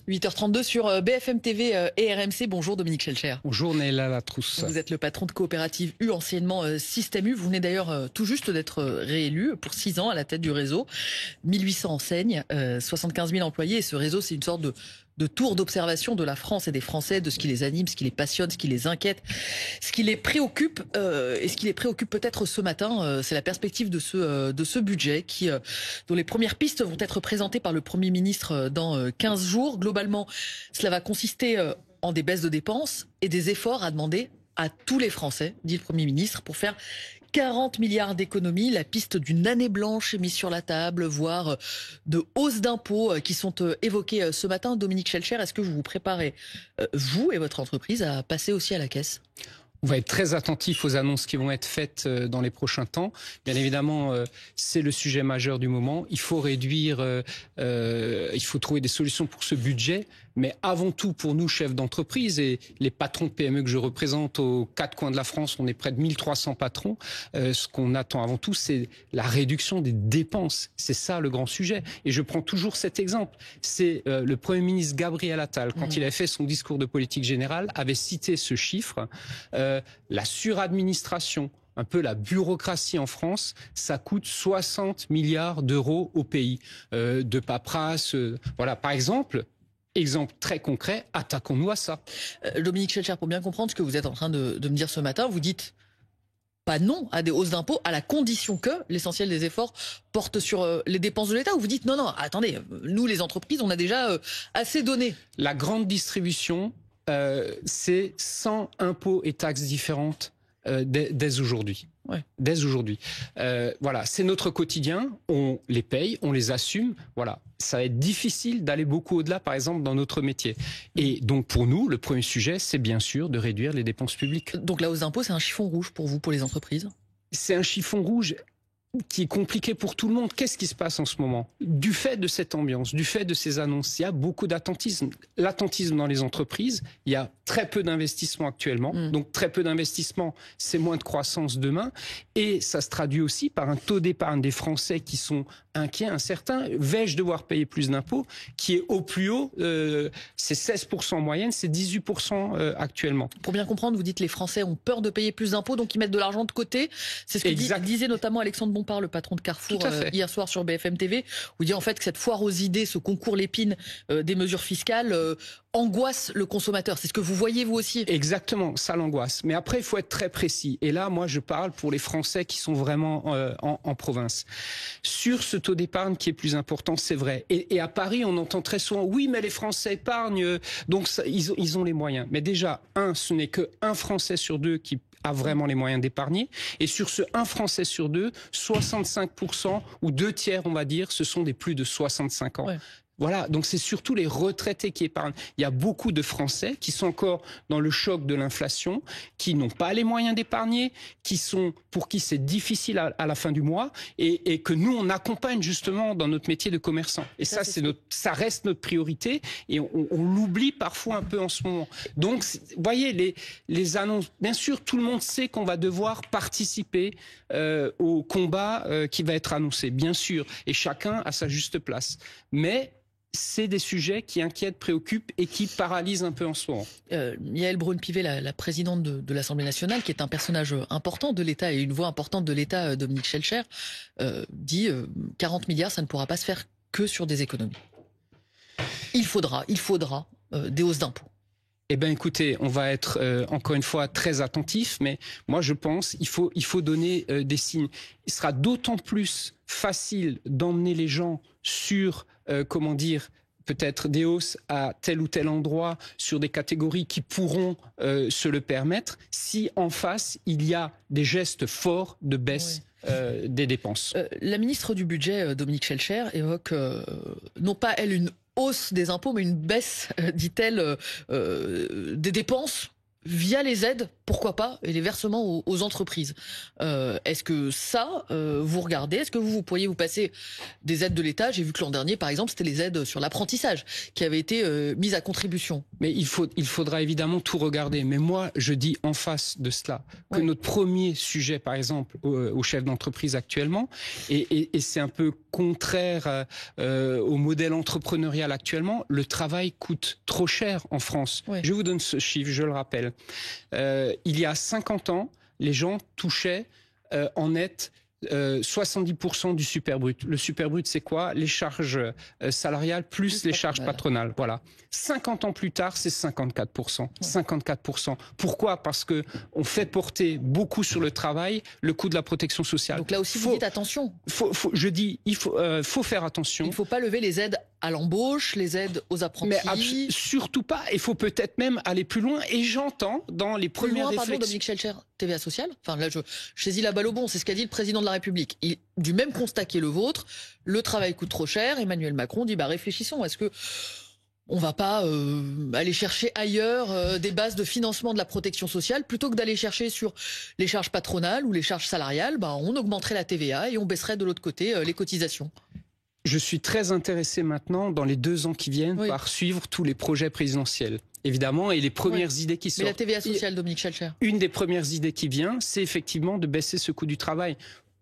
8h32 sur BFM TV et RMC. Bonjour Dominique Schelcher. Bonjour Néla Latrousse. Vous êtes le patron de Coopérative U, anciennement Système U. Vous venez d'ailleurs tout juste d'être réélu pour 6 ans à la tête du réseau. 1800 enseignes, 75 000 employés. Et ce réseau, c'est une sorte de tour d'observation de la France et des Français, de ce qui les anime, ce qui les passionne, ce qui les inquiète, ce qui les préoccupe. Et ce qui les préoccupe peut-être ce matin, c'est la perspective de ce budget dont les premières pistes vont être présentées par le Premier ministre dans 15 jours. Globalement, cela va consister en des baisses de dépenses et des efforts à demander à tous les Français, dit le Premier ministre, pour faire 40 milliards d'économies. La piste d'une année blanche est mise sur la table, voire de hausses d'impôts qui sont évoquées ce matin. Dominique Schelcher, est-ce que vous vous préparez, vous et votre entreprise, à passer aussi à la caisse ? On va être très attentif aux annonces qui vont être faites dans les prochains temps. Bien évidemment, c'est le sujet majeur du moment. Il faut réduire, il faut trouver des solutions pour ce budget. Mais avant tout, pour nous, chefs d'entreprise et les patrons de PME que je représente aux 4 coins de la France, on est près de 1300 patrons. Ce qu'on attend avant tout, c'est la réduction des dépenses. C'est ça le grand sujet. Et je prends toujours cet exemple. C'est le Premier ministre Gabriel Attal, quand il a fait son discours de politique générale, avait cité ce chiffre. La suradministration, un peu la bureaucratie en France, ça coûte 60 milliards d'euros au pays. De paperasse, voilà. Par exemple très concret, attaquons-nous à ça. Dominique Schelcher, pour bien comprendre ce que vous êtes en train de me dire ce matin, vous dites pas non à des hausses d'impôts à la condition que l'essentiel des efforts porte sur les dépenses de l'État, ou vous dites non, attendez, nous les entreprises, on a déjà assez donné. La grande distribution, c'est 100 impôts et taxes différentes dès aujourd'hui. Ouais. Dès aujourd'hui. Voilà, c'est notre quotidien, on les paye, on les assume. Voilà, ça va être difficile d'aller beaucoup au-delà, par exemple, dans notre métier. Et donc, pour nous, le premier sujet, c'est bien sûr de réduire les dépenses publiques. Donc la hausse d'impôts, c'est un chiffon rouge pour vous, pour les entreprises ? C'est un chiffon rouge qui est compliqué pour tout le monde. Qu'est-ce qui se passe en ce moment ? Du fait de cette ambiance, du fait de ces annonces, il y a beaucoup d'attentisme. L'attentisme dans les entreprises, il y a très peu d'investissement actuellement. Donc très peu d'investissement, c'est moins de croissance demain. Et ça se traduit aussi par un taux d'épargne des Français qui sont inquiets, incertains. Vais-je devoir payer plus d'impôts ? Qui est au plus haut, c'est 16% en moyenne, c'est 18% actuellement. Pour bien comprendre, vous dites les Français ont peur de payer plus d'impôts, donc ils mettent de l'argent de côté. C'est ce que disait notamment Alexandre Bompard, le patron de Carrefour, hier soir sur BFM TV, où il dit en fait que cette foire aux idées, ce concours l'épine des mesures fiscales, angoisse le consommateur. C'est ce que vous voyez vous aussi ? Exactement, ça l'angoisse. Mais après, il faut être très précis. Et là, moi, je parle pour les Français qui sont vraiment en province. Sur ce taux d'épargne qui est plus important, c'est vrai. Et à Paris, on entend très souvent, oui, mais les Français épargnent, donc ça, ils ont les moyens. Mais déjà, ce n'est que 1 Français sur 2 qui a vraiment les moyens d'épargner. Et sur ce 1 Français sur 2, 65% ou 2/3, on va dire, ce sont des plus de 65 ans. Ouais. Voilà, donc c'est surtout les retraités qui épargnent. Il y a beaucoup de Français qui sont encore dans le choc de l'inflation, qui n'ont pas les moyens d'épargner, pour qui c'est difficile à la fin du mois, et que nous on accompagne justement dans notre métier de commerçant. Et ça reste notre priorité, et on l'oublie parfois un peu en ce moment. Donc, vous voyez, les annonces, bien sûr, tout le monde sait qu'on va devoir participer au combat qui va être annoncé, bien sûr, et chacun à sa juste place. Mais c'est des sujets qui inquiètent, préoccupent et qui paralysent un peu en ce moment. Yaël Braun-Pivet, la présidente de l'Assemblée nationale, qui est un personnage important de l'État et une voix importante de l'État, Dominique Schelcher, dit 40 milliards, ça ne pourra pas se faire que sur des économies. Il faudra des hausses d'impôts. Eh bien, écoutez, on va être encore une fois très attentif, mais moi je pense il faut donner des signes. Il sera d'autant plus facile d'emmener les gens sur peut-être des hausses à tel ou tel endroit sur des catégories qui pourront se le permettre si en face il y a des gestes forts de baisse. Oui. Des dépenses. La ministre du Budget, Dominique Schelcher, évoque non pas elle une hausse des impôts, mais une baisse, dit-elle, des dépenses via les aides, pourquoi pas, et les versements aux entreprises. Est-ce que ça, vous regardez? Est-ce que vous pourriez vous passer des aides de l'État? J'ai vu que l'an dernier, par exemple, c'était les aides sur l'apprentissage qui avaient été mises à contribution. Mais il faudra évidemment tout regarder. Mais moi, je dis en face de cela que notre premier sujet, par exemple, aux chefs d'entreprise actuellement, et c'est un peu contraire au modèle entrepreneurial actuellement, le travail coûte trop cher en France. Oui. Je vous donne ce chiffre, je le rappelle. Il y a 50 ans, les gens touchaient en net 70% du superbrut. Le superbrut, c'est quoi? Les charges salariales plus les charges patronales. Voilà. 50 ans plus tard, c'est 54%. 54%. Pourquoi? Parce que on fait porter beaucoup sur le travail le coût de la protection sociale. Donc là aussi, vous dites attention. Je dis, il faut faire attention. Il ne faut pas lever les aides à l'embauche, les aides aux apprentis. Mais surtout pas. Il faut peut-être même aller plus loin. Et j'entends dans les premières réflexions. Pardon, Dominique Schelcher, TVA sociale. Enfin là, je saisis la balle au bon. C'est ce qu'a dit le président de la République. Du même constat qui est le vôtre, le travail coûte trop cher. Emmanuel Macron dit réfléchissons. Est-ce que on va pas aller chercher ailleurs des bases de financement de la protection sociale plutôt que d'aller chercher sur les charges patronales ou les charges salariales? On augmenterait la TVA et on baisserait de l'autre côté les cotisations. Je suis très intéressé maintenant, dans les 2 ans qui viennent, par suivre tous les projets présidentiels. Évidemment, et les premières idées qui sortent. Mais la TVA sociale, Dominique Schelcher. Une des premières idées qui vient, c'est effectivement de baisser ce coût du travail.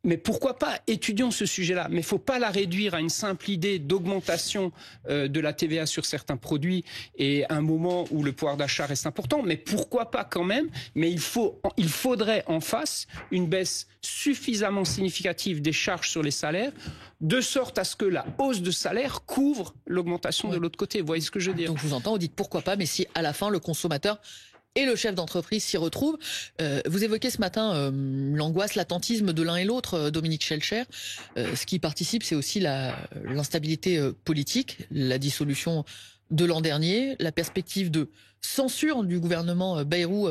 Mais pourquoi pas? Étudions ce sujet-là. Mais il ne faut pas la réduire à une simple idée d'augmentation de la TVA sur certains produits et à un moment où le pouvoir d'achat reste important. Mais pourquoi pas quand même? Mais il faudrait en face une baisse suffisamment significative des charges sur les salaires, de sorte à ce que la hausse de salaire couvre l'augmentation de l'autre côté. Vous voyez ce que je veux dire? Donc je vous entends, vous dites pourquoi pas, mais si à la fin le consommateur et le chef d'entreprise s'y retrouve. Vous évoquez ce matin l'angoisse, l'attentisme de l'un et l'autre, Dominique Schelcher. Ce qui participe, c'est aussi l'instabilité politique, la dissolution de l'an dernier, la perspective de censure du gouvernement Bayrou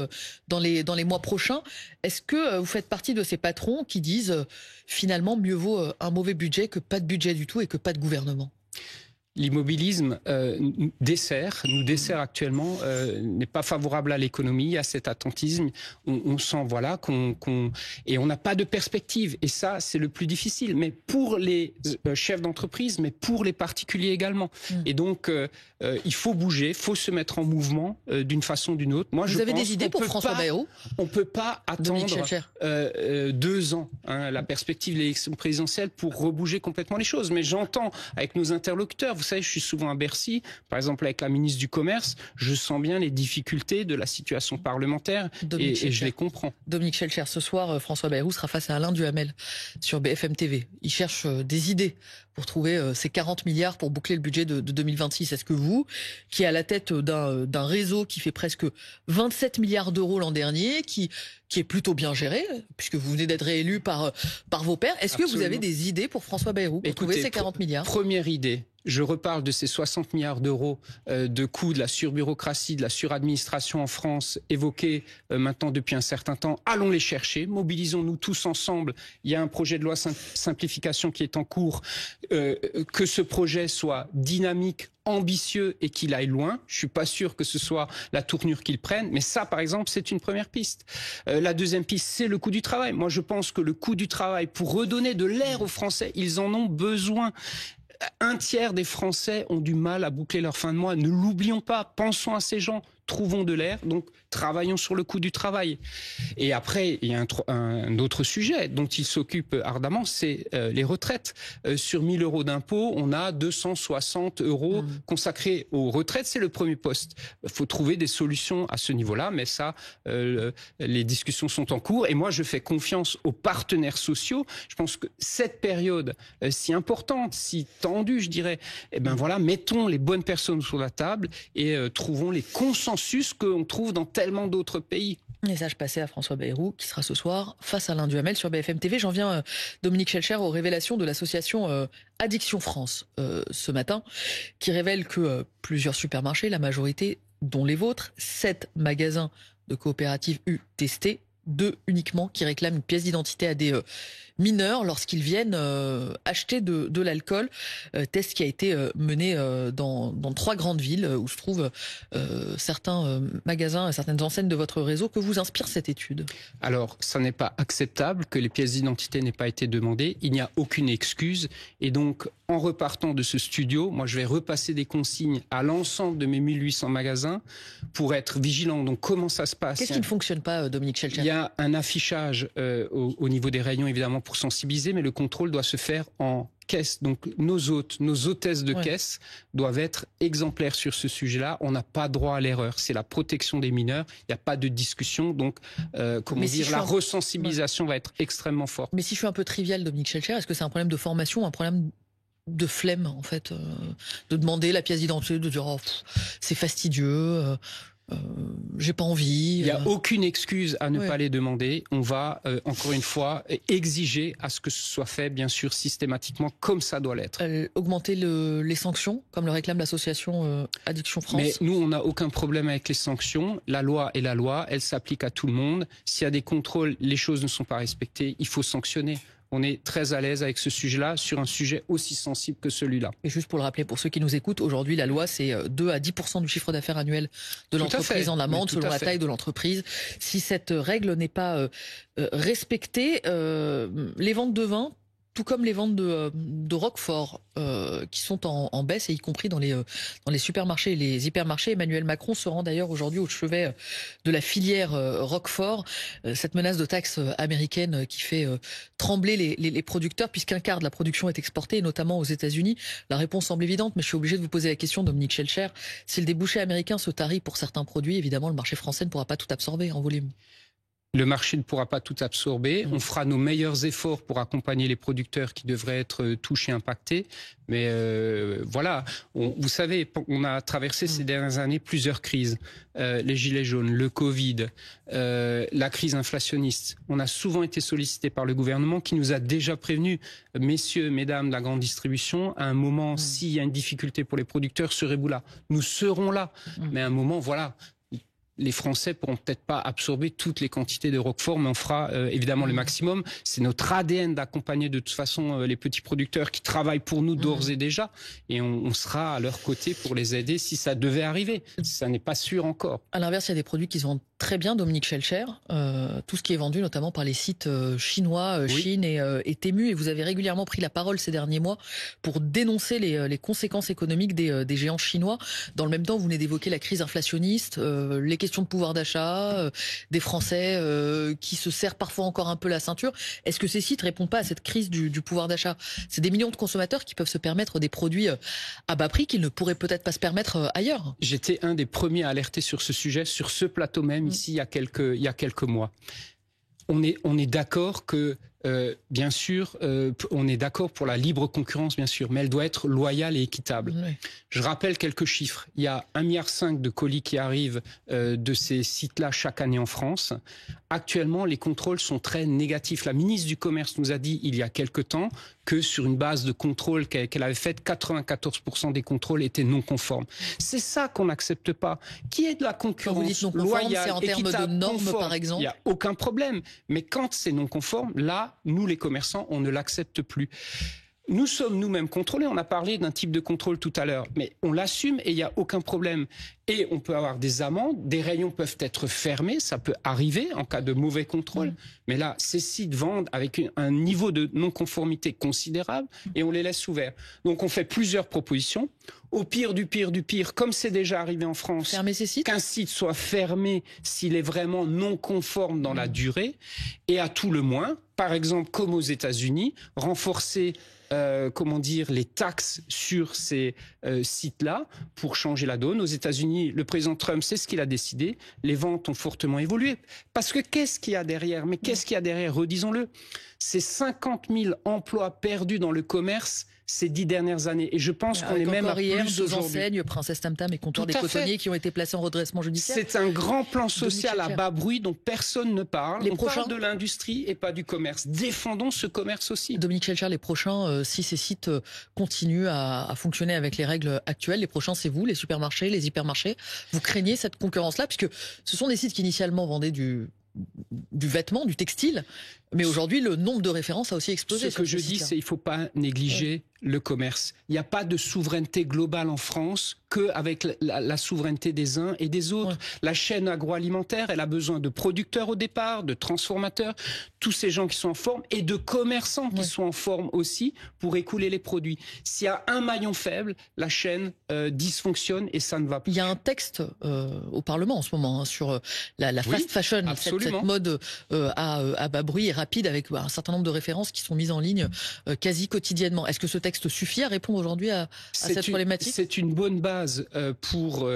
dans les mois prochains. Est-ce que vous faites partie de ces patrons qui disent finalement mieux vaut un mauvais budget que pas de budget du tout et que pas de gouvernement? L'immobilisme nous dessert actuellement, n'est pas favorable à l'économie, à cet attentisme. On sent et on n'a pas de perspective. Et ça, c'est le plus difficile. Mais pour les chefs d'entreprise, mais pour les particuliers également. Et donc, il faut bouger, il faut se mettre en mouvement d'une façon ou d'une autre. Moi, vous avez des idées pour François Bayrou? On peut pas attendre 2 ans, la perspective de l'élection présidentielle pour rebouger complètement les choses. Mais j'entends avec nos interlocuteurs. Vous savez, je suis souvent à Bercy, par exemple avec la ministre du Commerce, je sens bien les difficultés de la situation parlementaire et je les comprends. Dominique Schelcher, ce soir, François Bayrou sera face à Alain Duhamel sur BFM TV. Il cherche des idées pour trouver ces 40 milliards pour boucler le budget de 2026. Est-ce que vous, qui est à la tête d'un réseau qui fait presque 27 milliards d'euros l'an dernier, qui est plutôt bien géré, puisque vous venez d'être réélu par vos pairs, est-ce que vous avez des idées pour François Bayrou pour trouver ces 40 milliards? Première idée. Je reparle de ces 60 milliards d'euros de coûts de la surbureaucratie, de la suradministration en France, évoqués maintenant depuis un certain temps. Allons les chercher, mobilisons-nous tous ensemble. Il y a un projet de loi simplification qui est en cours. Que ce projet soit dynamique, ambitieux et qu'il aille loin. Je suis pas sûr que ce soit la tournure qu'il prenne, mais ça, par exemple, c'est une première piste. La deuxième piste, c'est le coût du travail. Moi, je pense que le coût du travail, pour redonner de l'air aux Français, ils en ont besoin. 1/3 des Français ont du mal à boucler leur fin de mois. Ne l'oublions pas, pensons à ces gens, trouvons de l'air, donc travaillons sur le coût du travail. Et après, il y a un autre sujet dont il s'occupe ardemment, c'est les retraites. Sur 1 000 euros d'impôt, on a 260 euros consacrés aux retraites, c'est le premier poste. Il faut trouver des solutions à ce niveau-là, mais ça, les discussions sont en cours. Et moi, je fais confiance aux partenaires sociaux. Je pense que cette période si importante, si tendue, je dirais, mettons les bonnes personnes sur la table et trouvons les consensus qu'on trouve dans tellement d'autres pays. Message passé à François Bayrou, qui sera ce soir face à Alain Duhamel sur BFM TV. J'en viens, Dominique Schelcher, aux révélations de l'association Addiction France ce matin, qui révèle que plusieurs supermarchés, la majorité dont les vôtres, 7 magasins de coopératives testés, 2 uniquement qui réclament une pièce d'identité à des mineurs lorsqu'ils viennent acheter de l'alcool. Test qui a été mené dans 3 grandes villes où se trouvent certains magasins et certaines enseignes de votre réseau. Que vous inspire cette étude? Alors, ça n'est pas acceptable que les pièces d'identité n'aient pas été demandées. Il n'y a aucune excuse. Et donc, en repartant de ce studio, moi, je vais repasser des consignes à l'ensemble de mes 1800 magasins pour être vigilant. Donc, comment ça se passe? Qu'est-ce qui ne fonctionne pas, Dominique Schelcher? Il y a un affichage au niveau des rayons, évidemment, pour sensibiliser, mais le contrôle doit se faire en caisse. Donc nos hôtesses de caisse doivent être exemplaires sur ce sujet-là. On n'a pas droit à l'erreur. C'est la protection des mineurs. Il n'y a pas de discussion. Donc, la resensibilisation va être extrêmement forte. Mais si je suis un peu trivial, Dominique Schelcher, est-ce que c'est un problème de formation, un problème de flemme, en fait, de demander la pièce d'identité, de dire c'est fastidieux, j'ai pas envie. Il n'y a aucune excuse à ne pas les demander. On va, encore une fois, exiger à ce que ce soit fait, bien sûr, systématiquement, comme ça doit l'être. Augmenter les sanctions, comme le réclame l'association Addiction France. Mais nous, on n'a aucun problème avec les sanctions. La loi est la loi, elle s'applique à tout le monde. S'il y a des contrôles, les choses ne sont pas respectées, il faut sanctionner. On est très à l'aise avec ce sujet-là, sur un sujet aussi sensible que celui-là. Et juste pour le rappeler, pour ceux qui nous écoutent, aujourd'hui, la loi, c'est 2 à 10% du chiffre d'affaires annuel de l'entreprise en amende, selon la taille de l'entreprise. Si cette règle n'est pas respectée, les ventes de vin, tout comme les ventes de Roquefort, qui sont en baisse, et y compris dans les supermarchés et les hypermarchés. Emmanuel Macron se rend d'ailleurs aujourd'hui au chevet de la filière Roquefort. Cette menace de taxe américaine qui fait trembler les producteurs, puisqu'un quart de la production est exportée, et notamment aux États-Unis. La réponse semble évidente, mais je suis obligé de vous poser la question, Dominique Schelcher. Si le débouché américain se tarit pour certains produits, évidemment, le marché français ne pourra pas tout absorber en volume. Le marché ne pourra pas tout absorber. On fera nos meilleurs efforts pour accompagner les producteurs qui devraient être touchés, impactés. Mais voilà, vous savez, on a traversé ces dernières années plusieurs crises. Les gilets jaunes, le Covid, la crise inflationniste. On a souvent été sollicité par le gouvernement qui nous a déjà prévenus, messieurs, mesdames de la grande distribution, à un moment, s'il y a une difficulté pour les producteurs, serez-vous là? Nous serons là. Mais à un moment, voilà. Les Français pourront peut-être pas absorber toutes les quantités de Roquefort, mais on fera évidemment le maximum. C'est notre ADN d'accompagner de toute façon les petits producteurs qui travaillent pour nous d'ores et déjà, et on sera à leur côté pour les aider si ça devait arriver. Ça n'est pas sûr encore. À l'inverse, il y a des produits qui se vendent très bien, Dominique Schelcher, tout ce qui est vendu notamment par les sites chinois, Chine et Temu, et vous avez régulièrement pris la parole ces derniers mois pour dénoncer les conséquences économiques des géants chinois. Dans le même temps, vous venez d'évoquer la crise inflationniste, les questions de pouvoir d'achat, des Français qui se serrent parfois encore un peu la ceinture. Est-ce que ces sites répondent pas à cette crise du pouvoir d'achat? C'est des millions de consommateurs qui peuvent se permettre des produits à bas prix qu'ils ne pourraient peut-être pas se permettre ailleurs. J'étais un des premiers à alerter sur ce sujet, sur ce plateau même, ici, il y a quelques mois. On est d'accord que, bien sûr, on est d'accord pour la libre concurrence, bien sûr, mais elle doit être loyale et équitable. Oui. Je rappelle quelques chiffres. Il y a 1,5 milliard de colis qui arrivent de ces sites-là chaque année en France. Actuellement, les contrôles sont très négatifs. La ministre du Commerce nous a dit il y a quelque temps que sur une base de contrôle qu'elle avait faite, 94% des contrôles étaient non conformes. C'est ça qu'on n'accepte pas. Qui est de la concurrence quand vous dites non conforme, loyale, c'est en termes de normes, conforme, par exemple? Il n'y a aucun problème. Mais quand c'est non conforme, là, nous les commerçants, on ne l'accepte plus. Nous sommes nous-mêmes contrôlés. On a parlé d'un type de contrôle tout à l'heure, mais on l'assume et il n'y a aucun problème. Et on peut avoir des amendes, des rayons peuvent être fermés, ça peut arriver en cas de mauvais contrôle. Mais là, ces sites vendent avec un niveau de non-conformité considérable et on les laisse ouverts. Donc on fait plusieurs propositions. Au pire du pire, comme c'est déjà arrivé en France, fermer ces sites, qu'un site soit fermé s'il est vraiment non conforme dans la durée, et à tout le moins, par exemple comme aux États-Unis, renforcer les taxes sur ces sites-là pour changer la donne. Aux États-Unis, le président Trump, c'est ce qu'il a décidé. Les ventes ont fortement évolué. Parce que qu'est-ce qu'il y a derrière? Mais qu'est-ce qu'il y a derrière? Redisons-le. C'est 50 000 emplois perdus dans le commerce ces 10 dernières années. Et je pense qu'on est même à plus aujourd'hui. 2 enseignes, Princesse Tam Tam et Comptoir des Cotonniers, qui ont été placés en redressement judiciaire. C'est un grand plan social à bas bruit dont personne ne parle. On parle de l'industrie et pas du commerce. Défendons ce commerce aussi. Dominique Schelcher, les prochains, si ces sites continuent à fonctionner avec les règles actuelles, les prochains, c'est vous, les supermarchés, les hypermarchés. Vous craignez cette concurrence-là, puisque ce sont des sites qui initialement vendaient du du vêtement, du textile. Mais aujourd'hui, le nombre de références a aussi explosé. Ce que je dis, c'est qu'il ne faut pas négliger le commerce. Il n'y a pas de souveraineté globale en France qu'avec la souveraineté des uns et des autres. La chaîne agroalimentaire, elle a besoin de producteurs au départ, de transformateurs, tous ces gens qui sont en forme et de commerçants qui sont en forme aussi pour écouler les produits. S'il y a un maillon faible, la chaîne dysfonctionne et ça ne va plus. Il y a un texte au Parlement en ce moment sur la fast fashion, cette mode à bas bruit et rapide avec un certain nombre de références qui sont mises en ligne quasi quotidiennement. Est-ce que ce texte suffit à répondre aujourd'hui à cette problématique? C'est une bonne base pour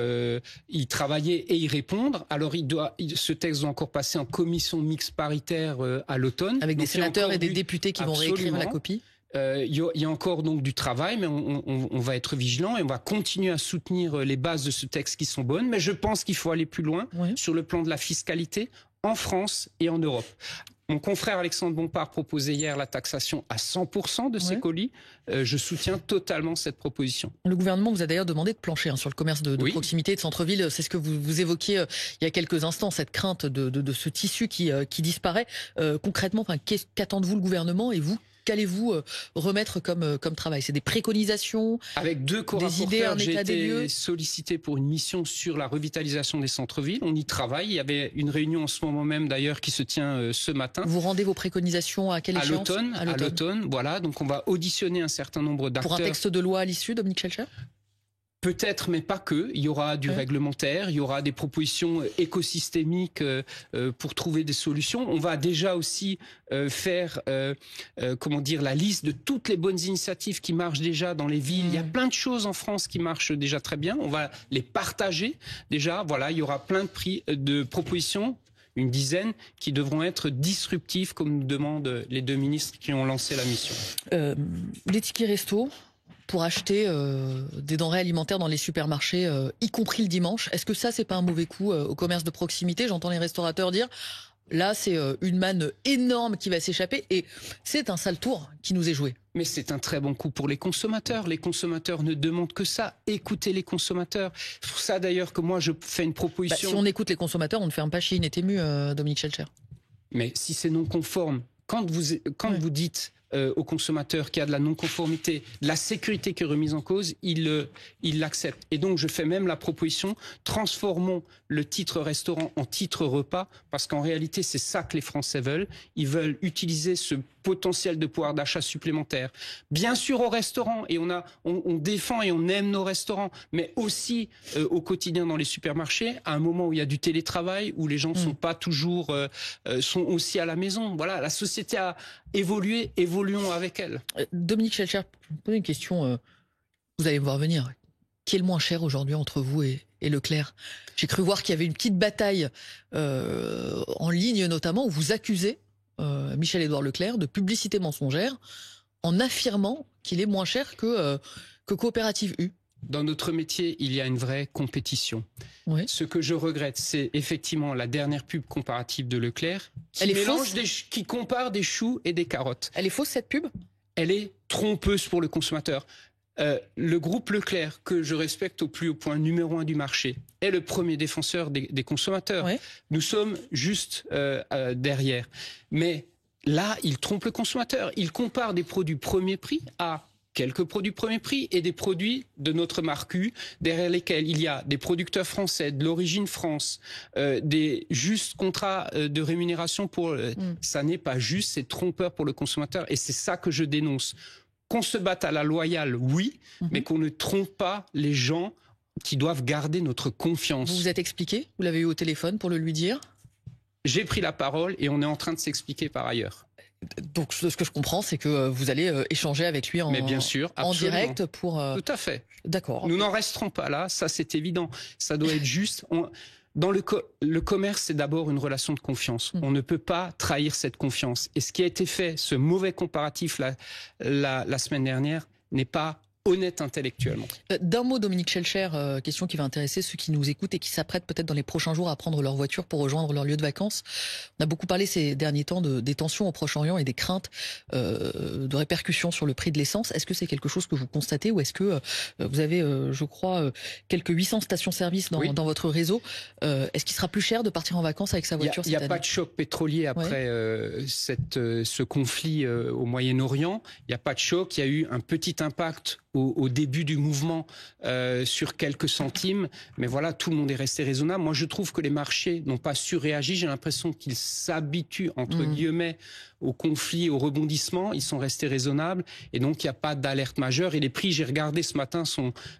y travailler et y répondre. Alors ce texte doit encore passer en commission mixte paritaire à l'automne. Avec des sénateurs et des députés qui vont réécrire la copie. Il y a encore donc du travail, mais on va être vigilant et on va continuer à soutenir les bases de ce texte qui sont bonnes. Mais je pense qu'il faut aller plus loin sur le plan de la fiscalité en France et en Europe. Mon confrère Alexandre Bompard proposait hier la taxation à 100% de ces colis. Je soutiens totalement cette proposition. Le gouvernement vous a d'ailleurs demandé de plancher sur le commerce de proximité et de centre-ville. C'est ce que vous évoquiez il y a quelques instants, cette crainte de ce tissu qui disparaît. Concrètement, qu'attendez-vous le gouvernement et vous? Qu'allez-vous remettre comme travail? C'est des préconisations, avec deux co-rapporteurs, j'ai été sollicité pour une mission sur la revitalisation des centres-villes. On y travaille. Il y avait une réunion en ce moment même d'ailleurs qui se tient ce matin. Vous rendez vos préconisations à quelle échéance? À l'automne, voilà. Donc on va auditionner un certain nombre d'acteurs. Pour un texte de loi à l'issue, Dominique Schelcher? Peut-être, mais pas que. Il y aura du réglementaire, il y aura des propositions écosystémiques pour trouver des solutions. On va déjà aussi faire, la liste de toutes les bonnes initiatives qui marchent déjà dans les villes. Il y a plein de choses en France qui marchent déjà très bien. On va les partager déjà. Voilà, il y aura plein de propositions. Une dizaine qui devront être disruptives, comme nous demandent les deux ministres qui ont lancé la mission. Les tickets resto pour acheter des denrées alimentaires dans les supermarchés, y compris le dimanche. Est-ce que ça, c'est pas un mauvais coup au commerce de proximité? J'entends les restaurateurs dire, là, c'est une manne énorme qui va s'échapper et c'est un sale tour qui nous est joué. Mais c'est un très bon coup pour les consommateurs. Les consommateurs ne demandent que ça. Écoutez les consommateurs. C'est pour ça d'ailleurs que moi, je fais une proposition. Si on écoute les consommateurs, on ne ferme pas Shein et Temu, Dominique Schelcher. Mais si c'est non conforme, quand vous dites aux consommateurs qu'il y a de la non-conformité, de la sécurité qui est remise en cause, il l'accepte. Et donc je fais même la proposition, transformons le titre restaurant en titre repas, parce qu'en réalité c'est ça que les Français veulent. Ils veulent utiliser ce potentiel de pouvoir d'achat supplémentaire. Bien sûr au restaurant, et on défend et on aime nos restaurants, mais aussi au quotidien dans les supermarchés, à un moment où il y a du télétravail, où les gens sont pas toujours, sont aussi à la maison. Voilà, la société a évolué, évoluons avec elle. Dominique Schelcher, je vous pose une question, vous allez me voir venir. Qui est le moins cher aujourd'hui entre vous et Leclerc? J'ai cru voir qu'il y avait une petite bataille en ligne notamment, où vous accusez Michel-Édouard Leclerc de publicité mensongère en affirmant qu'il est moins cher que Coopérative U. Dans notre métier, il y a une vraie compétition. Oui. Ce que je regrette, c'est effectivement la dernière pub comparative de Leclerc qui compare des choux et des carottes. Elle est fausse, cette pub? Elle est trompeuse pour le consommateur. Le groupe Leclerc, que je respecte au plus haut point, numéro 1 du marché, est le premier défenseur des consommateurs. Oui. Nous sommes juste derrière. Mais là, il trompe le consommateur. Il compare des produits premier prix à quelques produits premier prix et des produits de notre marque U, derrière lesquels il y a des producteurs français, de l'origine France, des justes contrats de rémunération pour... Ça n'est pas juste, c'est trompeur pour le consommateur et c'est ça que je dénonce. Qu'on se batte à la loyale, oui, mais qu'on ne trompe pas les gens qui doivent garder notre confiance. Vous vous êtes expliqué? Vous l'avez eu au téléphone pour le lui dire? J'ai pris la parole et on est en train de s'expliquer par ailleurs. Donc ce que je comprends, c'est que vous allez échanger avec lui Mais bien sûr, en direct pour... Tout à fait. D'accord. Nous n'en resterons pas là, ça c'est évident. Ça doit être juste... Dans le commerce, c'est d'abord une relation de confiance. On ne peut pas trahir cette confiance. Et ce qui a été fait, ce mauvais comparatif la semaine dernière, n'est pas honnête intellectuellement. D'un mot, Dominique Schelcher, question qui va intéresser ceux qui nous écoutent et qui s'apprêtent peut-être dans les prochains jours à prendre leur voiture pour rejoindre leur lieu de vacances. On a beaucoup parlé ces derniers temps des tensions au Proche-Orient et des craintes de répercussions sur le prix de l'essence. Est-ce que c'est quelque chose que vous constatez ou est-ce que vous avez, je crois, quelques 800 stations-service dans votre réseau. Est-ce qu'il sera plus cher de partir en vacances avec sa voiture cette année ? Il n'y a pas de choc pétrolier après ce conflit au Moyen-Orient. Il n'y a pas de choc. Il y a eu un petit impact au début du mouvement sur quelques centimes. Mais voilà, tout le monde est resté raisonnable. Moi, je trouve que les marchés n'ont pas surréagi. J'ai l'impression qu'ils s'habituent, entre guillemets, au conflit, au rebondissement. Ils sont restés raisonnables. Et donc, il n'y a pas d'alerte majeure. Et les prix, j'ai regardé ce matin,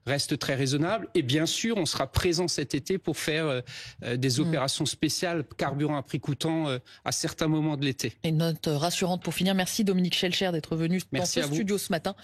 restent très raisonnables. Et bien sûr, on sera présent cet été pour faire des opérations spéciales, carburant à prix coûtant à certains moments de l'été. Et une note rassurante pour finir. Merci Dominique Schelcher d'être venu dans ce studio ce matin.